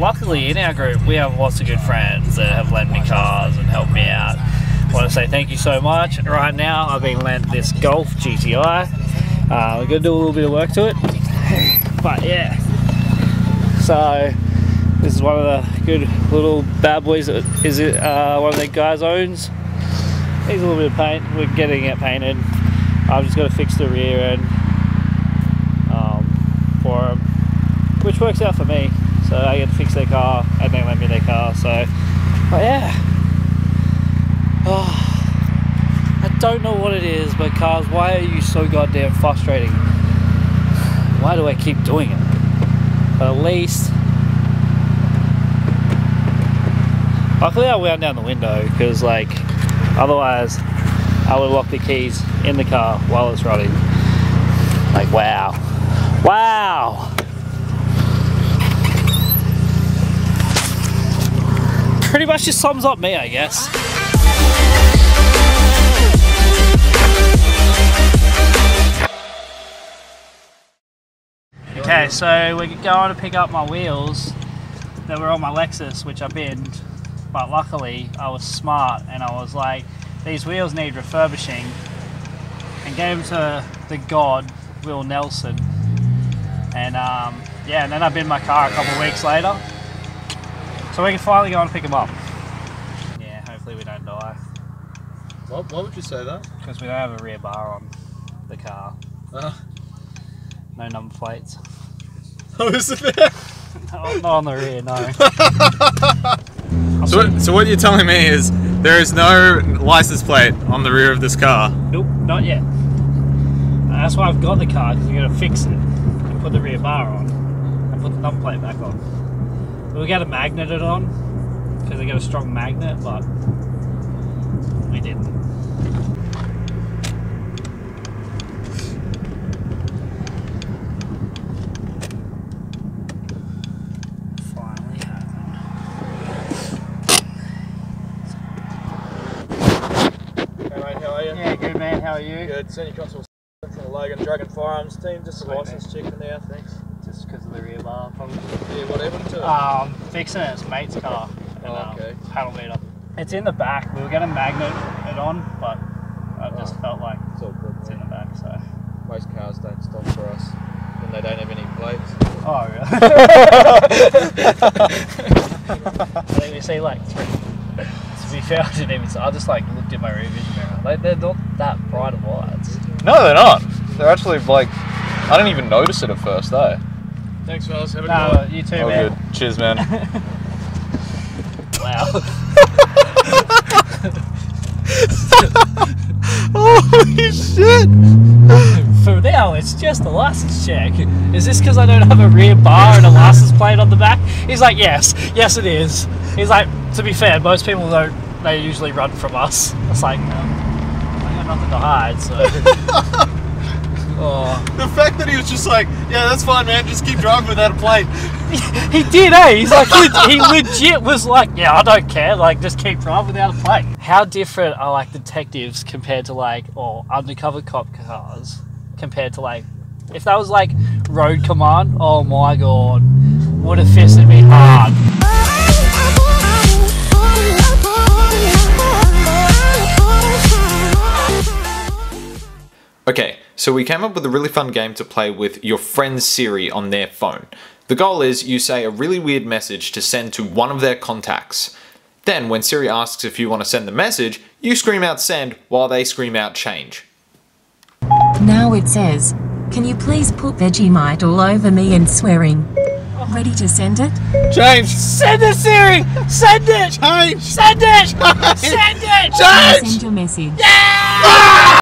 luckily in our group we have lots of good friends that have lent me cars and helped me out. I want to say thank you so much. Right now I've been lent this Golf GTI. We're going to do a little bit of work to it, but yeah. So this is one of the good little bad boys that one of the guys owns. Needs a little bit of paint. We're getting it painted. I've just got to fix the rear end for them, which works out for me. So I get to fix their car and they lend me their car. So, but yeah. Oh, I don't know what it is, but cars, why are you so goddamn frustrating? Why do I keep doing it? But at least, luckily I wound down the window, because like otherwise I would lock the keys in the car while it's running. Like wow. Wow! Pretty much just sums up me, I guess. Okay, so we're going to pick up my wheels that were on my Lexus, which I binned, but luckily I was smart and I was like, these wheels need refurbishing, and gave them to the god, Will Nelson. And yeah, and then I binned my car a couple of weeks later. So we can finally go and pick them up. Yeah, hopefully we don't die. Why would you say that? Because we don't have a rear bar on the car. No number plates. Oh, is it there? No, not on the rear, no. So what you're telling me is there is no license plate on the rear of this car? Nope, not yet. That's why I've got the car, because we're going to fix it and put the rear bar on and put the number plate back on. We got to magnet it on because they got a strong magnet, but we didn't. Finally happened. Hey mate, how are you? Yeah, good man. How are you? Good. Senior Constable from the Logan Dragon Firearms team. Just a Sweet, license check for now, thanks. Just because of the rear bar, probably. Yeah, what happened to it? Fixing it. It's mate's car. And, okay. Paddle meter. It's in the back. We were going to magnet it on, but I just felt like it's all good. It's in the back, so. Most cars don't stop for us when they don't have any plates. Oh, really? I think we see like 3. To be fair, I didn't even. I just like looked in my rear vision mirror. Like they're not that bright of lights. No, they're not. They're actually like, I didn't even notice it at first, though. Thanks, fellas. Have a good No, one. you too, Oh, man. good. Cheers, man. Wow. Holy shit! For now, it's just a license check. Is this because I don't have a rear bar and a license plate on the back? He's like, yes, it is. He's like, to be fair, most people don't. They usually run from us. It's like, I got nothing to hide, so. Oh. The fact that he was just like, yeah, that's fine, man, just keep driving without a plate. He did, eh? He's like, he legit was like, yeah, I don't care, like, just keep driving without a plate. How different are like detectives compared to like, or undercover cop cars compared to like, if that was like road command, oh my god, would have fisted me hard. Okay, so we came up with a really fun game to play with your friend's Siri on their phone. The goal is you say a really weird message to send to one of their contacts. Then when Siri asks if you want to send the message, you scream out send while they scream out change. Now it says, can you please put Vegemite all over me and swearing? Ready to send it? Change! Send it, Siri! Send it! Change! Send it! Send it! Change! Send your message. Yeah!